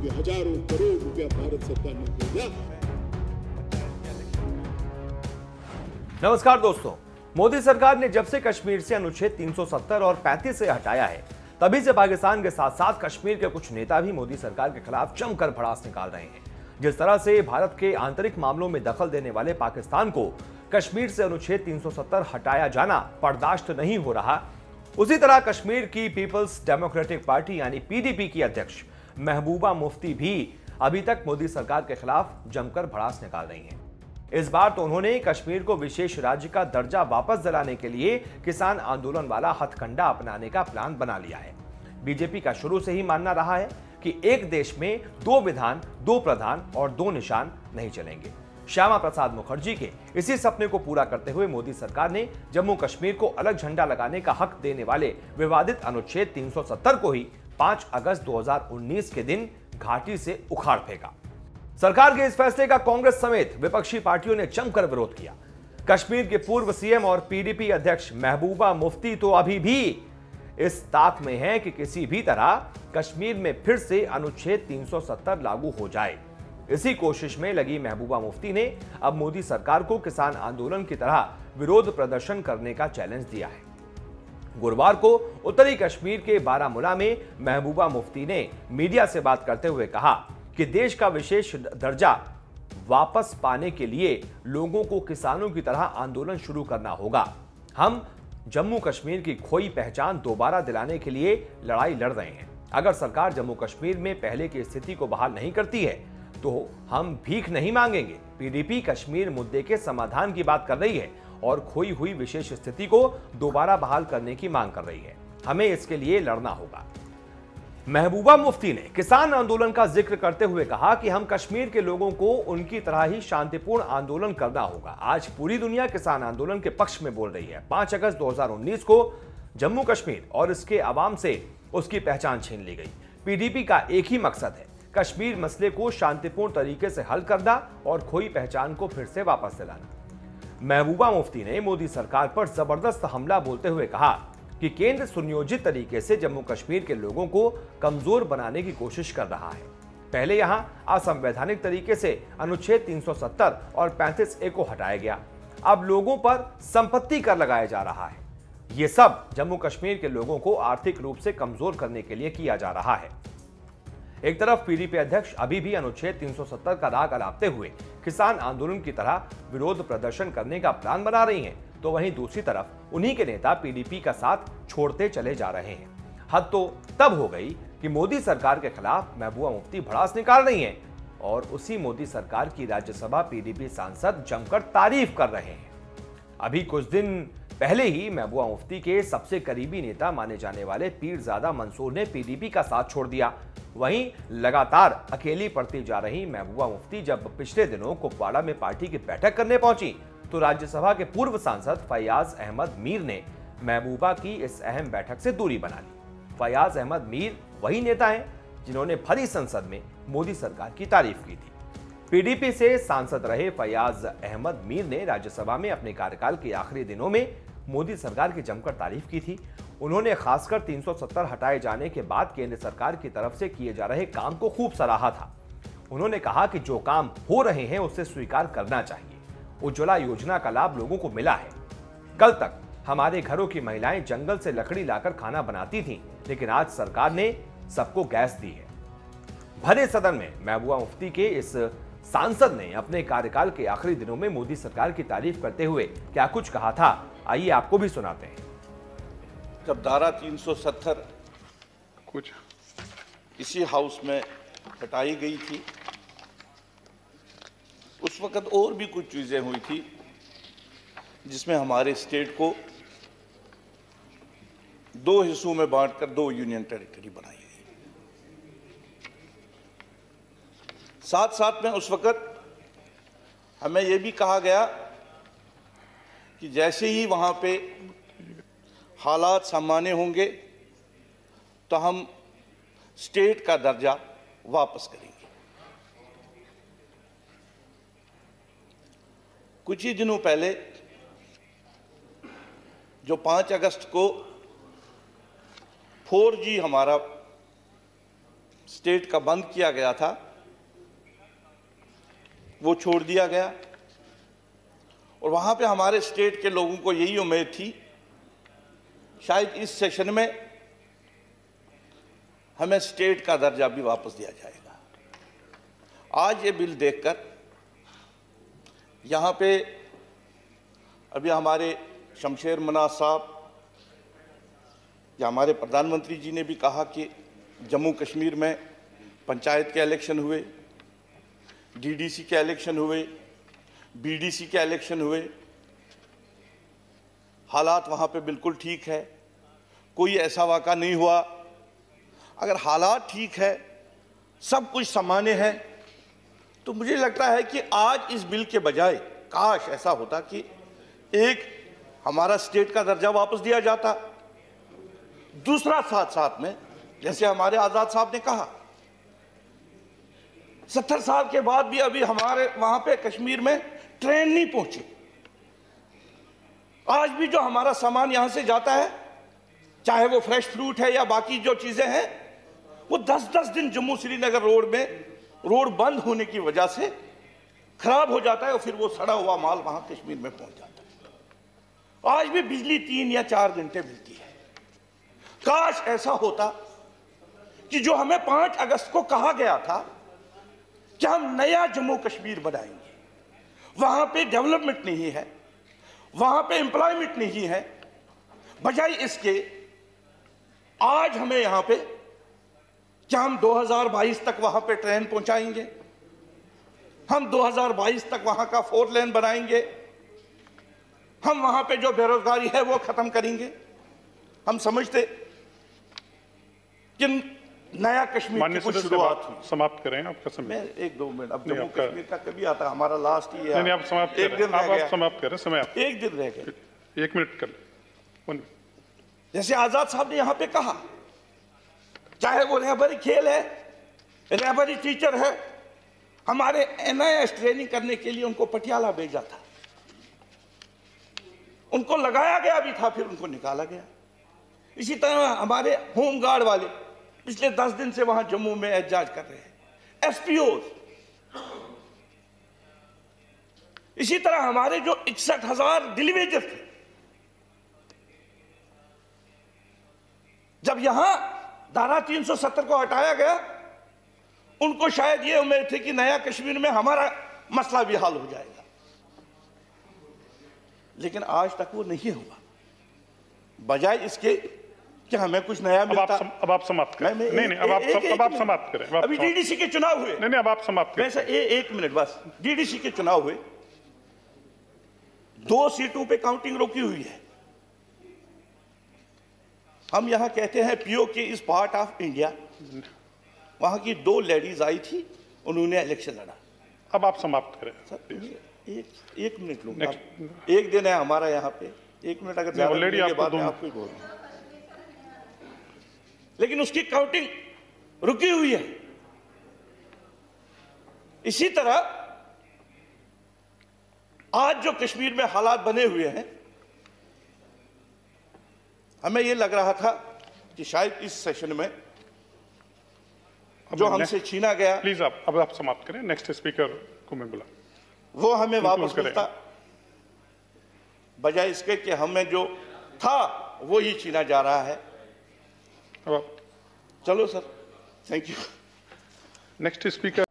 कि हजारों करोड़ रुपया भारत सरकार ने भेजा। नमस्कार दोस्तों, मोदी सरकार ने जब से कश्मीर से अनुच्छेद 370 और 35 से हटाया है, तभी से पाकिस्तान के साथ साथ कश्मीर के कुछ नेता भी मोदी सरकार के खिलाफ जमकर भड़ास निकाल रहे हैं। जिस तरह से भारत के आंतरिक मामलों में दखल देने वाले पाकिस्तान को कश्मीर से अनुच्छेद 370 हटाया जाना बर्दाश्त नहीं हो रहा, उसी तरह कश्मीर की पीपल्स डेमोक्रेटिक पार्टी यानी पीडीपी की अध्यक्ष महबूबा मुफ्ती भी अभी तक मोदी सरकार के खिलाफ जमकर भड़ास निकाल रही हैं। इस बार तो उन्होंने कश्मीर को विशेष राज्य का दर्जा वापस दिलाने के लिए किसान आंदोलन वाला हथकंडा अपनाने का प्लान बना लिया है। बीजेपी का शुरू से ही मानना रहा है कि एक देश में दो विधान, दो प्रधान और दो निशान नहीं चलेंगे। श्यामा प्रसाद मुखर्जी के इसी सपने को पूरा करते हुए मोदी सरकार ने जम्मू कश्मीर को अलग झंडा लगाने का हक देने वाले विवादित अनुच्छेद 370 को ही 5 अगस्त 2019 के दिन घाटी से उखाड़ फेंका। सरकार के इस फैसले का कांग्रेस समेत विपक्षी पार्टियों ने जमकर विरोध किया। कश्मीर के पूर्व सीएम और पीडीपी अध्यक्ष महबूबा मुफ्ती तो अभी भी इस ताक में है कि किसी भी तरह कश्मीर में फिर से अनुच्छेद 370 लागू हो जाए। इसी कोशिश में लगी महबूबा मुफ्ती ने अब मोदी सरकार को किसान आंदोलन की तरह विरोध प्रदर्शन करने का चैलेंज दिया है। गुरुवार को उत्तरी कश्मीर के बारामूला में महबूबा मुफ्ती ने मीडिया से बात करते हुए कहा कि देश का विशेष दर्जा वापस पाने के लिए लोगों को किसानों की तरह आंदोलन शुरू करना होगा। हम जम्मू कश्मीर की खोई पहचान दोबारा दिलाने के लिए लड़ाई लड़ रहे हैं। अगर सरकार जम्मू कश्मीर में पहले की स्थिति को बहाल नहीं करती है तो हम भीख नहीं मांगेंगे। पीडीपी कश्मीर मुद्दे के समाधान की बात कर रही है और खोई हुई विशेष स्थिति को दोबारा बहाल करने की मांग कर रही है। हमें इसके लिए लड़ना होगा। महबूबा मुफ्ती ने किसान आंदोलन का जिक्र करते हुए कहा कि हम कश्मीर के लोगों को उनकी तरह ही शांतिपूर्ण आंदोलन करना होगा। आज पूरी दुनिया किसान आंदोलन के पक्ष में बोल रही है। 5 अगस्त 2019 को जम्मू कश्मीर और इसके अवाम से उसकी पहचान छीन ली गई। पीडीपी का एक ही मकसद है, कश्मीर मसले को शांतिपूर्ण तरीके से हल करना और खोई पहचान को फिर से वापस दिलाना। महबूबा मुफ्ती ने मोदी सरकार पर जबरदस्त हमला बोलते हुए कहा कि केंद्र सुनियोजित तरीके से जम्मू कश्मीर के लोगों को कमजोर बनाने की कोशिश कर रहा है। पहले यहां असंवैधानिक तरीके से अनुच्छेद 370 और 35A को हटाया गया। अब लोगों पर संपत्ति कर लगाया जा रहा है। यह सब जम्मू कश्मीर के लोगों को आर्थिक रूप से कमजोर करने के लिए किया जा रहा है। एक तरफ पीडीपी अध्यक्ष अभी भी अनुच्छेद 370 का राग अलापते हुए किसान आंदोलन की तरह विरोध प्रदर्शन करने का प्लान बना रही हैं, तो वहीं दूसरी तरफ उन्हीं के नेता पीडीपी का साथ छोड़ते चले जा रहे हैं। हद तो तब हो गई कि मोदी सरकार के खिलाफ महबूबा मुफ्ती भड़ास निकाल रही हैं और उसी मोदी सरकार की राज्यसभा पीडीपी सांसद जमकर तारीफ कर रहे हैं। अभी कुछ दिन पहले ही महबूबा मुफ्ती के सबसे करीबी नेता माने जाने वाले पीरजादा मंसूर ने पीडीपी का साथ छोड़ दिया। वहीं लगातार अकेली पड़ती जा रही महबूबा मुफ्ती जब पिछले दिनों कुपवाड़ा में पार्टी की बैठक करने पहुंची तो राज्यसभा के पूर्व सांसद फैयाज अहमद मीर ने महबूबा की इस अहम बैठक से दूरी बना ली। फैयाज अहमद मीर वही नेता हैं जिन्होंने भरी संसद में मोदी सरकार की तारीफ की थी। पीडीपी से सांसद रहे फैयाज अहमद मीर ने राज्यसभा में अपने कार्यकाल के आखिरी दिनों में मोदी सरकार की जमकर तारीफ की थी। उन्होंने खासकर 370 हटाए जाने के बाद केंद्र सरकार की तरफ से किए जा रहे काम को खूब सराहा था। उन्होंने कहा कि जो काम हो रहे हैं उसे स्वीकार करना चाहिए। उज्ज्वला योजना का लाभ लोगों को मिला है। कल तक हमारे घरों की महिलाएं जंगल से लकड़ी लाकर खाना बनाती थीं, लेकिन आज सरकार ने सबको गैस दी है। भरे सदन में महबूबा मुफ्ती के इस सांसद ने अपने कार्यकाल के आखिरी दिनों में मोदी सरकार की तारीफ करते हुए क्या कुछ कहा था, आइए आपको भी सुनाते हैं। जब धारा 370 कुछ इसी हाउस में हटाई गई थी, उस वक्त और भी कुछ चीजें हुई थी जिसमें हमारे स्टेट को दो हिस्सों में बांटकर 2 यूनियन टेरिटरी बनाई गई। साथ साथ में उस वक्त हमें यह भी कहा गया कि जैसे ही वहां पे हालात सामान्य होंगे तो हम स्टेट का दर्जा वापस करेंगे। कुछ ही दिनों पहले जो 5 अगस्त को 4G हमारा स्टेट का बंद किया गया था वो छोड़ दिया गया और वहां पे हमारे स्टेट के लोगों को यही उम्मीद थी शायद इस सेशन में हमें स्टेट का दर्जा भी वापस दिया जाएगा। आज ये बिल देखकर यहां पे अभी हमारे शमशेर मनाज साहब या हमारे प्रधानमंत्री जी ने भी कहा कि जम्मू कश्मीर में पंचायत के इलेक्शन हुए, डीडीसी के इलेक्शन हुए, बीडीसी के इलेक्शन हुए, हालात वहां पे बिल्कुल ठीक है, कोई ऐसा वाक़ा नहीं हुआ। अगर हालात ठीक है, सब कुछ सामान्य है, तो मुझे लगता है कि आज इस बिल के बजाय काश ऐसा होता कि एक हमारा स्टेट का दर्जा वापस दिया जाता, दूसरा साथ साथ में जैसे हमारे आजाद साहब ने कहा 70 साल के बाद भी अभी हमारे वहां पे कश्मीर में ट्रेन नहीं पहुंची। आज भी जो हमारा सामान यहां से जाता है, चाहे वो फ्रेश फ्रूट है या बाकी जो चीजें हैं, वो 10-10 दिन जम्मू श्रीनगर रोड में रोड बंद होने की वजह से खराब हो जाता है और फिर वो सड़ा हुआ माल वहां कश्मीर में पहुंच जाता है। आज भी बिजली 3 या 4 घंटे मिलती है। काश ऐसा होता कि जो हमें 5 अगस्त को कहा गया था कि हम नया जम्मू कश्मीर बनाएंगे, वहां पे डेवलपमेंट नहीं है, वहां पे एम्प्लॉयमेंट नहीं है, बजाय इसके आज हमें यहां पे क्या हम 2022 तक वहां पे ट्रेन पहुंचाएंगे, हम 2022 तक वहां का 4 लेन बनाएंगे, हम वहां पे जो बेरोजगारी है वो खत्म करेंगे। हम समझते कि नया कश्मीर की कुछ शुरुआत हुई। समाप्त करें आपका समय। मैं 1-2 मिनट, अब जम्मू कश्मीर का कभी आता, हमारा लास्ट ही है। नहीं आप समाप्त करें, आप समाप्त करें, समय आप 1 दिन रह गए, 1 मिनट कर लें। जैसे आजाद साहब ने यहां पे कहा, चाहे वो रहबरी खेल है, रहबरी टीचर है, हमारे NIS ट्रेनिंग करने के लिए उनको पटियाला भेजा था, उनको लगाया गया भी था, फिर उनको निकाला गया। इसी तरह हमारे होम गार्ड वाले पिछले 10 दिन से वहां जम्मू में एहतजाज कर रहे हैं, SPO। इसी तरह हमारे जो 61,000 डिलीवेजर थे, जब यहां धारा 370 को हटाया गया, उनको शायद ये उम्मीद थी कि नया कश्मीर में हमारा मसला भी हल हो जाएगा, लेकिन आज तक वो नहीं हुआ। बजाय इसके कि हमें कुछ नया मिलता। अब आप समाप्त करें। नहीं अब आप समाप्त करें। अभी डीडीसी के चुनाव हुए। नहीं अब आप समाप्त करें। वैसे 1 मिनट बस। डीडीसी के चुनाव हुए, 2 सीटों पे काउंटिंग रोकी हुई है। हम यहां कहते हैं POK is part of India. वहां की 2 लेडीज आई थी, उन्होंने इलेक्शन लड़ा। अब आप समाप्त करें सर। एक मिनट लूंगा, 1 दिन है हमारा यहाँ पे, 1 मिनट अगर ऑलरेडी आपको बोल, लेकिन उसकी काउंटिंग रुकी हुई है। इसी तरह आज जो कश्मीर में हालात बने हुए हैं, हमें यह लग रहा था कि शायद इस सेशन में जो हमसे छीना गया। प्लीज अब आप समाप्त करें। नेक्स्ट स्पीकर को मैं बुला, वो हमें वापस मिलता, बजाय इसके कि हमें जो था वो ही छीना जा रहा है। अब चलो sir, thank you. Next speaker